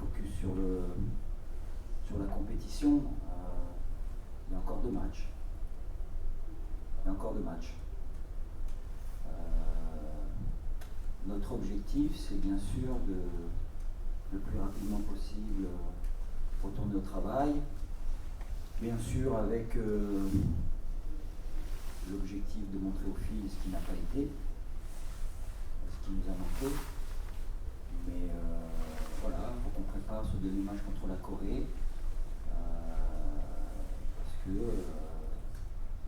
focus sur la compétition, il y a encore 2 matchs. Notre objectif, c'est bien sûr de le plus rapidement possible retourner au travail, bien sûr avec l'objectif de montrer aux filles ce qui n'a pas été, ce qui nous a manqué. Mais voilà, il faut qu'on prépare ce deuxième match contre la Corée, parce que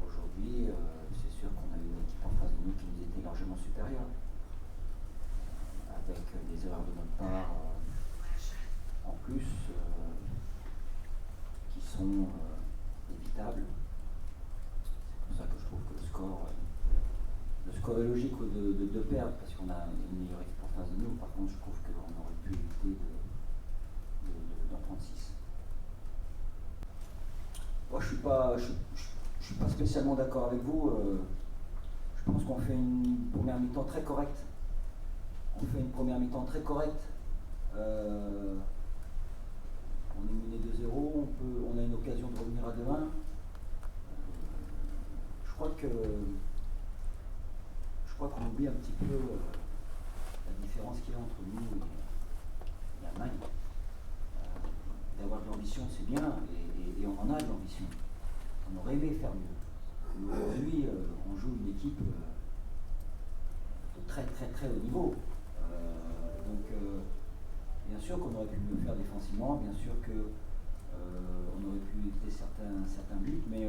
aujourd'hui, c'est sûr qu'on a eu une équipe en face de nous qui nous était largement supérieure, avec des erreurs de notre part en plus qui sont évitables. C'est pour ça que je trouve que le score est logique de perdre, parce qu'on a une meilleure équipe en face de nous. Par contre, je trouve qu'on aurait pu éviter d'en prendre 6. Moi, je suis pas spécialement d'accord avec vous. Je pense qu'on fait une première mi-temps très correcte. On est mené 2-0, on a une occasion de revenir à 2-1. Je crois qu'on oublie un petit peu la différence qu'il y a entre nous et l'Allemagne. D'avoir de l'ambition, c'est bien, et on en a de l'ambition. On aurait aimé faire mieux. Mais aujourd'hui, on joue une équipe de très très très haut niveau. Donc, bien sûr qu'on aurait pu mieux faire défensivement, bien sûr qu'on aurait pu éviter certains buts, mais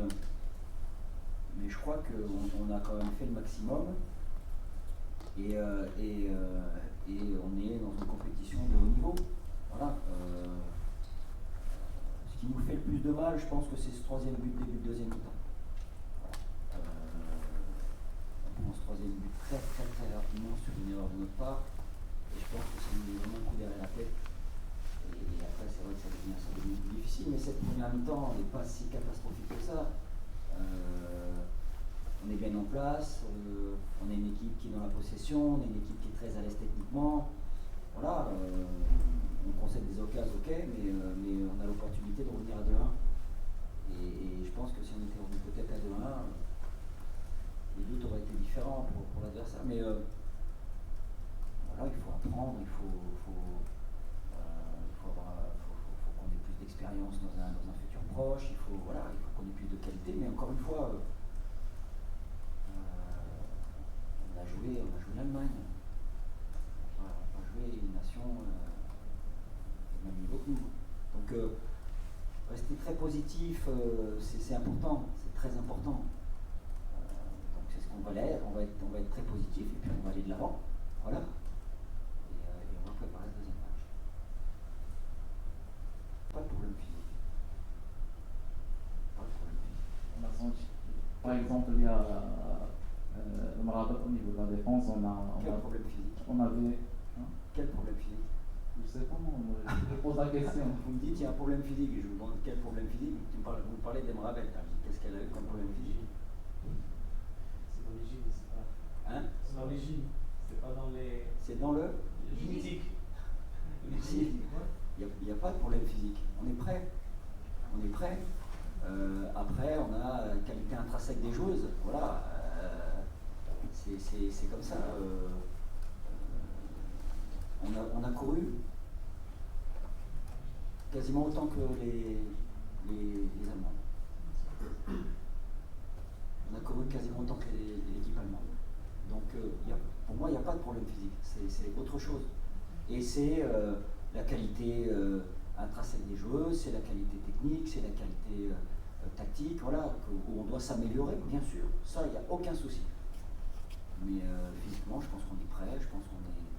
je crois qu'on a quand même fait le maximum, et on est dans une compétition de haut niveau. Voilà. Ce qui nous fait le plus de mal, je pense que c'est ce 3e but, début de deuxième mi-temps. On prend ce 3e but très très très rapidement sur une erreur de notre part, et je pense que ça nous met vraiment un coup derrière la tête. Et après, c'est vrai que ça devient plus difficile, mais cette première mi-temps n'est pas si catastrophique que ça. On est bien en place, on est une équipe qui est dans la possession, on est une équipe qui est très à l'aise techniquement. Voilà, on concède des occasions, ok, mais on a l'opportunité de revenir à 2-1. Et je pense que si on était revenu peut-être à 2-1, les buts auraient été différents pour l'adversaire. Mais voilà, il faut apprendre, il faut qu'on ait plus d'expérience dans un futur proche, il faut qu'on ait plus de qualité, mais encore une fois, on a joué l'Allemagne. On a joué une nation du même niveau que nous. Donc rester très positif, c'est important, c'est très important. Donc c'est ce qu'on va l'être, on va être très positif, et puis on va aller de l'avant. Voilà. Et on va préparer le deuxième match. Pas de problème physique. On a senti, par exemple, il y a le Maroc au niveau de la défense, Quel problème physique? On avait. Quel problème physique? Je sais pas, je pose la question. Vous me dites qu'il y a un problème physique, et je vous demande quel problème physique. Vous me parlez d'Emra Bel, qu'est-ce qu'elle a eu comme problème physique? C'est l'origine, c'est pas. Hein? C'est l'origine, c'est pas dans les. C'est dans le génétique. Il n'y a pas de problème physique. On est prêt. Après, on a la qualité intrinsèque des joueuses. Voilà. C'est comme ça. On a couru quasiment autant que les Allemands. On a couru quasiment autant que l'équipe allemande. Donc, pour moi, il n'y a pas de problème physique. C'est autre chose. Et c'est la qualité intrinsèque des joueuses, c'est la qualité technique, c'est la qualité tactique, voilà, où on doit s'améliorer, bien sûr. Ça, il n'y a aucun souci. Mais physiquement, je pense qu'on est prêt, je pense qu'on est